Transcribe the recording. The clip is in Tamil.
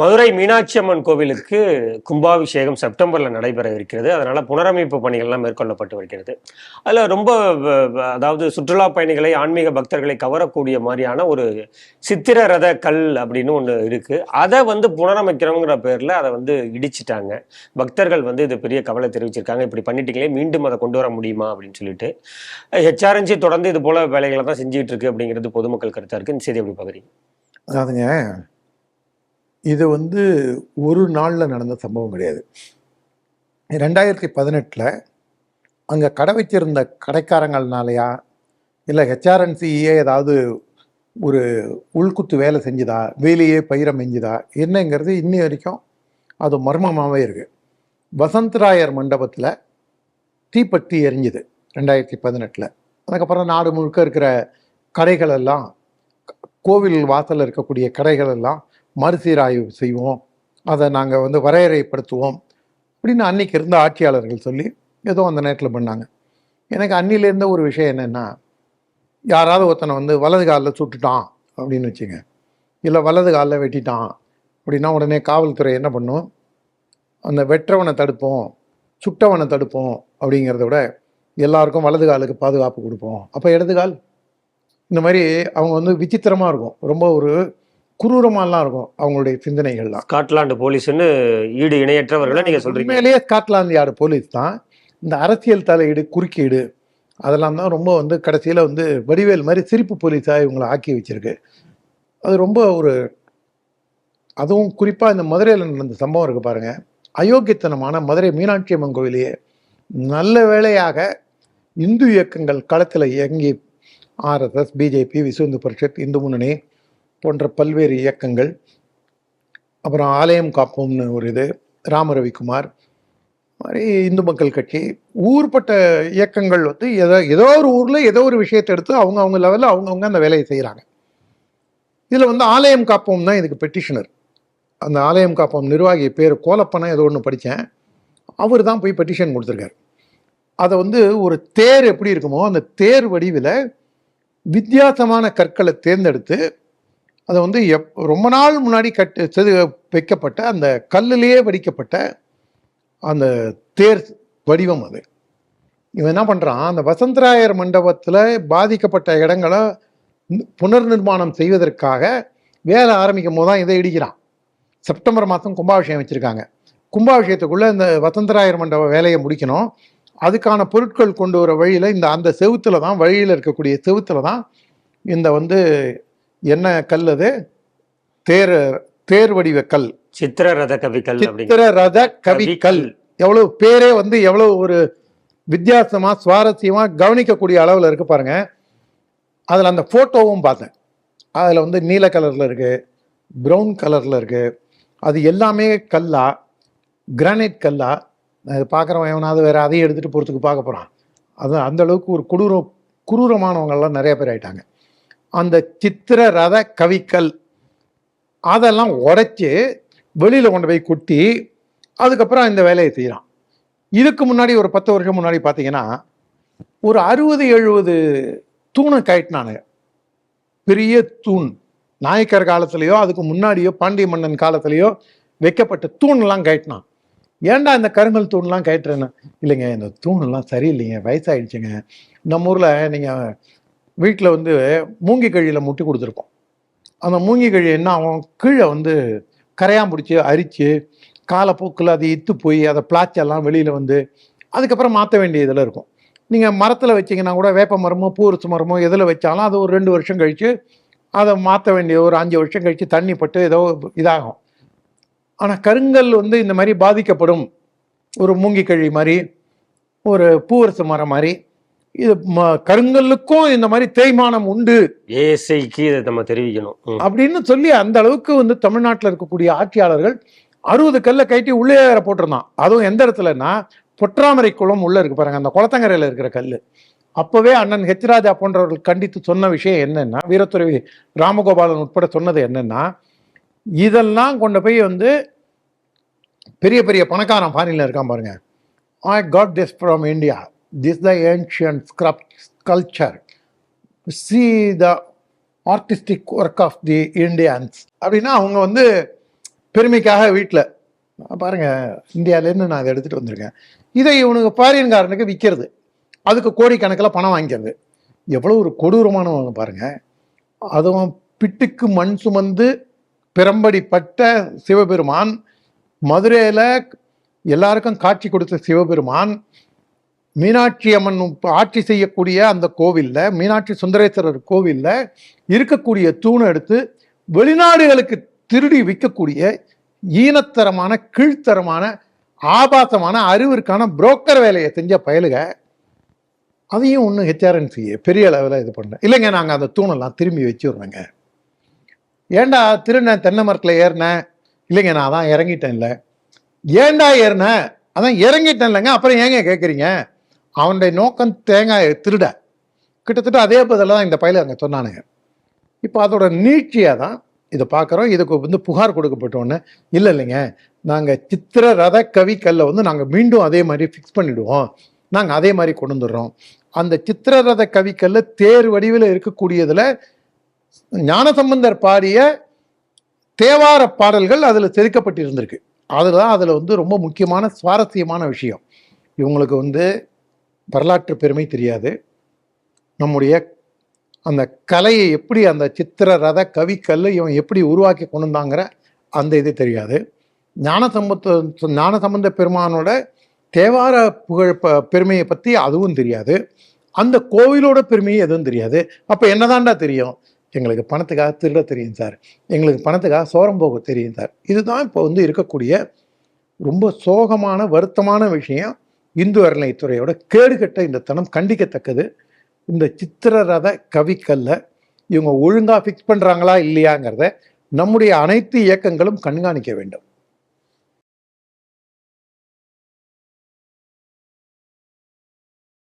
மதுரை மீனாட்சி அம்மன் கோவிலுக்கு கும்பாபிஷேகம் செப்டம்பர்ல நடைபெற இருக்கிறது. அதனால புனரமைப்பு பணிகள்லாம் மேற்கொள்ளப்பட்டு வருகிறது. அதுல ரொம்ப அதாவது சுற்றுலா பயணிகளை, ஆன்மீக பக்தர்களை கவரக்கூடிய மாதிரியான ஒரு சித்திர ரத கல் அப்படின்னு ஒண்ணு இருக்கு. அதை புனரமைக்கிறோங்கிற பேர்ல அதை இடிச்சிட்டாங்க. பக்தர்கள் இது பெரிய கவலை தெரிவிச்சிருக்காங்க. இப்படி பண்ணிட்டீங்களே, மீண்டும் அதை கொண்டு வர முடியுமா அப்படின்னு சொல்லிட்டு. ஹெச்ஆர்என்சி தொடர்ந்து இது போல வேலைகளை தான் செஞ்சுட்டு இருக்கு அப்படிங்கிறது பொதுமக்கள் கருத்தா இருக்கு. இந்த செய்தி எப்படி பாக்குறீங்க? அதாவதுங்க, இது ஒரு நாளில் நடந்த சம்பவம் கிடையாது. 2018 அங்கே கடை வச்சிருந்த கடைக்காரங்கள்னாலையா, இல்லை ஹெச்ஆர்என்சியே ஏதாவது ஒரு உள்குத்து வேலை செஞ்சுதா, வேலையே பயிரை மெஞ்சுதா என்னங்கிறது இன்னி வரைக்கும் அது மர்மமாகவே இருக்குது. வசந்தராயர் மண்டபத்தில் தீப்பற்றி எரிஞ்சுது 2018. அதுக்கப்புறம் நாடு முழுக்க இருக்கிற கடைகள் எல்லாம், கோவில் வாசலில் இருக்கக்கூடிய கடைகள் எல்லாம் மறுசீராய்வு செய்வோம், அதை நாங்கள் வரையறைப்படுத்துவோம் அப்படின்னு அன்னைக்கு இருந்த ஆட்சியாளர்கள் சொல்லி ஏதோ அந்த நேரத்தில் பண்ணாங்க. எனக்கு அன்னிலேருந்த ஒரு விஷயம் என்னென்னா, யாராவது ஒருத்தனை வலது காலில் சுட்டுட்டான் அப்படின்னு வச்சுங்க, இல்லை வலது காலில் வெட்டிட்டான் அப்படின்னா உடனே காவல்துறை என்ன பண்ணும்? அந்த வெற்றவனை தடுப்போம், சுட்டவனை தடுப்போம் அப்படிங்கிறத விட எல்லாருக்கும் வலது காலுக்கு பாதுகாப்பு கொடுப்போம். அப்போ இடது கால் இந்த மாதிரி அவங்க விசித்திரமாக இருக்கும், ரொம்ப ஒரு குரூரமாலாம் இருக்கும் அவங்களுடைய சிந்தனைகள்லாம். ஸ்காட்லாந்து போலீஸ்ன்னு ஈடு இணையற்றவர்களை நீங்க சொல்றீங்க. உண்மையிலேயே ஸ்காட்லாந்து யார்டு போலீஸ் தான். இந்த அரசியல் தலையீடு, குறுக்கீடு அதெல்லாம் தான் ரொம்ப கடைசியில் வடிவேல் மாதிரி சிரிப்பு போலீஸாக இவங்களை ஆக்கி வச்சிருக்கு. அது ரொம்ப ஒரு, அதுவும் குறிப்பாக இந்த மதுரையில் நடந்த சம்பவம் இருக்கு பாருங்க, அயோக்கியத்தனமான மதுரை மீனாட்சி அம்மன் கோவிலையே நல்ல வேளையாக இந்து இயக்கங்கள் களத்தில் இயங்கி, ஆர்எஸ்எஸ், பிஜேபி, விஸ்வ இந்து பரிஷத், இந்து முன்னணி போன்ற பல்வேறு இயக்கங்கள், அப்புறம் ஆலயம் காப்போம்னு ஒரு இது, ராம ரவிக்குமார் மாதிரி இந்து மக்கள் கட்சி, ஊர்பட்ட இயக்கங்கள் ஏதோ ஒரு ஊரில் ஏதோ ஒரு விஷயத்தை எடுத்து அவங்க லெவலில் அவங்கவுங்க அந்த வேலையை செய்கிறாங்க. இதில் ஆலயம் காப்போம் தான் இதுக்கு பெட்டிஷனர். அந்த ஆலயம் காப்போம் நிர்வாகி பேர் கோலப்பனை ஏதோ ஒன்று படித்தேன், அவர் தான் போய் பெட்டிஷன் கொடுத்துருக்காரு. அதை ஒரு தேர் எப்படி இருக்குமோ அந்த தேர் வடிவில் வித்தியாசமான கற்களை தேர்ந்தெடுத்து அதை ரொம்ப நாள் முன்னாடி வைக்கப்பட்ட அந்த கல்லிலேயே வடிக்கப்பட்ட அந்த தேர் வடிவம் அது. இவன் என்ன பண்ணுறான், அந்த வசந்தராயர் மண்டபத்தில் பாதிக்கப்பட்ட இடங்களை புனர் நிர்மாணம் செய்வதற்காக வேலை ஆரம்பிக்கும் போது தான் இதை இடிக்கிறான். செப்டம்பர் மாதம் கும்பாபிஷேகம் வச்சுருக்காங்க. கும்பாபிஷேகத்துக்குள்ளே இந்த வசந்தராயர் மண்டப வேலையை முடிக்கணும். அதுக்கான பொருட்கள் கொண்டு வர வழியில் அந்த செவுத்தில் தான், வழியில் இருக்கக்கூடிய செவுத்தில் தான் இந்த என்ன கல் அது, தேர் வடிவ கல், சித்திரரத கவிக்கல். சித்திரரத கவிக்கல் எவ்வளவு பேரே எவ்வளவு ஒரு வித்தியாசமா சுவாரஸ்யமா கவனிக்கக்கூடிய அளவில் இருக்கு பாருங்க. அதில் அந்த போட்டோவும் பார்த்தேன். அதில் நீல கலர்ல இருக்கு, ப்ரௌன் கலர்ல இருக்கு. அது எல்லாமே கல்லா, கிரானைட் கல்லா. அது பார்க்குறவன் எவனாவது வேற அதையும் எடுத்துட்டு போகிறதுக்கு பார்க்க போகிறான். அது அந்த அளவுக்கு ஒரு குரூரமானவங்கெல்லாம் நிறைய பேர் ஆயிட்டாங்க. அந்த சித்திர ரத கவிக்கல் அதெல்லாம் உடைச்சி வெளியில் கொண்டு போய் கொட்டி அதுக்கப்புறம் இந்த வேலையை செய்கிறான். இதுக்கு முன்னாடி ஒரு 10 வருஷம் முன்னாடி பார்த்தீங்கன்னா ஒரு 60-70 தூணை கட்டினானுங்க. பெரிய தூண், நாயக்கர் காலத்திலேயோ அதுக்கு முன்னாடியோ பாண்டிய மன்னன் காலத்திலேயோ வைக்கப்பட்ட தூணெல்லாம் கட்டினான். ஏன்டா இந்த கருங்கல் தூண்லாம் கட்டுறேன்னு? இல்லைங்க, இந்த தூணெல்லாம் சரியில்லைங்க, வயசாகிடுச்சுங்க. நம்ம ஊரில் நீங்கள் வீட்டில் மூங்கி கழியில் முட்டி கொடுத்துருப்போம். அந்த மூங்கி கழி என்ன ஆகும், கீழே கரையான் பிடிச்சி அரித்து காலப்போக்கில் அது இத்து போய் அதை பிளாச்செல்லாம் வெளியில் அதுக்கப்புறம் மாற்ற வேண்டிய இதில் இருக்கும். நீங்கள் மரத்தில் வச்சிங்கன்னா கூட, வேப்ப மரமோ பூரிசு மரமோ எதில் வச்சாலும் அது ஒரு 2 வருஷம் கழித்து அதை மாற்ற வேண்டிய, ஒரு 5 வருஷம் கழித்து தண்ணி பட்டு ஏதோ இதாகும். ஆனால் கருங்கல் இந்த மாதிரி பாதிக்கப்படும். ஒரு மூங்கி கழி மாதிரி, ஒரு பூவரசு மரம் மாதிரி, இது கருங்கல்லுக்கும் இந்த மாதிரி தேய்மானம் உண்டு, ஏசைக்கு இதை நம்ம தெரிவிக்கணும் அப்படின்னு சொல்லி அந்த அளவுக்கு தமிழ்நாட்டில் இருக்கக்கூடிய ஆட்சியாளர்கள் 60 கல்லை கட்டி உள்ளே வேற போட்டிருந்தான். அதுவும் எந்த இடத்துலன்னா, பொற்றாமரை குளம் உள்ள இருக்கு பாருங்க, அந்த குளத்தங்கரையில் இருக்கிற கல். அப்பவே அண்ணன் ஹெச் ராஜா போன்றவர்கள் கண்டித்து சொன்ன விஷயம் என்னன்னா, வீரத்துறை ராமகோபாலன் உட்பட சொன்னது என்னன்னா, இதெல்லாம் கொண்டு போய் பெரிய பெரிய பணக்காரன் ஃபாரின்ல இருக்கான் பாருங்க, I got this from India, this is the ancient sculpture, see the artistic work of the Indians அப்படின்னா அவங்க பெருமைக்காக வீட்டில் பாருங்க, இந்தியாவிலேருந்து நான் அதை எடுத்துகிட்டு வந்திருக்கேன். இதை இவனுக்கு ஃபாரின்காரனுக்கு விற்கிறது, அதுக்கு கோடிக்கணக்கில் பணம் வாங்கிக்கிறது. எவ்வளோ ஒரு கொடூரமானவங்க பாருங்க. அதுவும் பிட்டுக்கு மண் சுமந்து பிரம்படிப்பட்ட சிவபெருமான், மதுரையில் எல்லாருக்கும் காட்சி கொடுத்த சிவபெருமான், மீனாட்சி அம்மன் ஆட்சி செய்யக்கூடிய அந்த கோவிலில், மீனாட்சி சுந்தரேஸ்வரர் கோவிலில் இருக்கக்கூடிய தூணை எடுத்து வெளிநாடுகளுக்கு திருடி விற்கக்கூடிய ஈனத்தரமான, கீழ்த்தரமான, ஆபாசமான, அறிவிற்கான புரோக்கர் வேலையை செஞ்ச பயலுக. அதையும் ஒன்றும் ஹெச்ஆர்என்சி பெரிய அளவில் இது பண்ணல. இல்லைங்க, நாங்கள் அந்த தூணெல்லாம் திரும்பி வச்சுடுறோங்க. ஏண்டா திருநேன் தென்னை மரத்தில் ஏறினேன்? இல்லைங்க, நான் அதான் இறங்கிட்டேன். இல்லை, ஏண்டா ஏறினேன்? அதான் இறங்கிட்டேன் இல்லைங்க, அப்புறம் ஏங்க கேட்குறீங்க? அவனுடைய நோக்கம் தேங்காய் திருட. கிட்டத்தட்ட அதே பதில் தான் இந்த பயில அங்கே சொன்னானுங்க. இப்போ அதோட நீட்சியாக தான் இதை பார்க்குறோம். இதுக்கு வந்து புகார் கொடுக்கப்பட்டோன்னு, இல்லைங்க, நாங்கள் சித்திர ரத கவிக்கல்லை நாங்கள் மீண்டும் அதே மாதிரி ஃபிக்ஸ் பண்ணிவிடுவோம், நாங்கள் அதே மாதிரி கொண்டு வந்துடுறோம். அந்த சித்திரரத கவிக்கல்ல தேர் வடிவில் இருக்கக்கூடியதில் ஞானசம்பந்தர் பாடிய தேவார பாடல்கள் அதில் செதுக்கப்பட்டிருந்திருக்கு. அதுதான் அதில் ரொம்ப முக்கியமான சுவாரஸ்யமான விஷயம். இவங்களுக்கு வரலாற்று பெருமை தெரியாது, நம்முடைய அந்த கலையை எப்படி, அந்த சித்திரரத கவிக்கல்லை இவன் எப்படி உருவாக்கி கொண்டு வந்தாங்கிற அந்த இது தெரியாது. ஞானசம்பந்த பெருமானோட தேவார புகழ் பெருமையை பற்றி அதுவும் தெரியாது. அந்த கோவிலோட பெருமையை எதுவும் தெரியாது. அப்போ என்னதான்டா தெரியும்? எங்களுக்கு பணத்துக்காக திருட தெரியும் சார், எங்களுக்கு பணத்துக்காக சோரம் போக தெரியும் சார். இதுதான் இப்போ இருக்கக்கூடிய ரொம்ப சோகமான, வருத்தமான விஷயம். இந்து அறநிலையத்துறையோட கேடுகட்ட இந்த தனம் கண்டிக்கத்தக்கது. இந்த சித்திரரத கவிக்கல்ல இவங்க ஒழுங்காக ஃபிக்ஸ் பண்ணுறாங்களா இல்லையாங்கிறத நம்முடைய அனைத்து இயக்கங்களும் கண்காணிக்க வேண்டும்.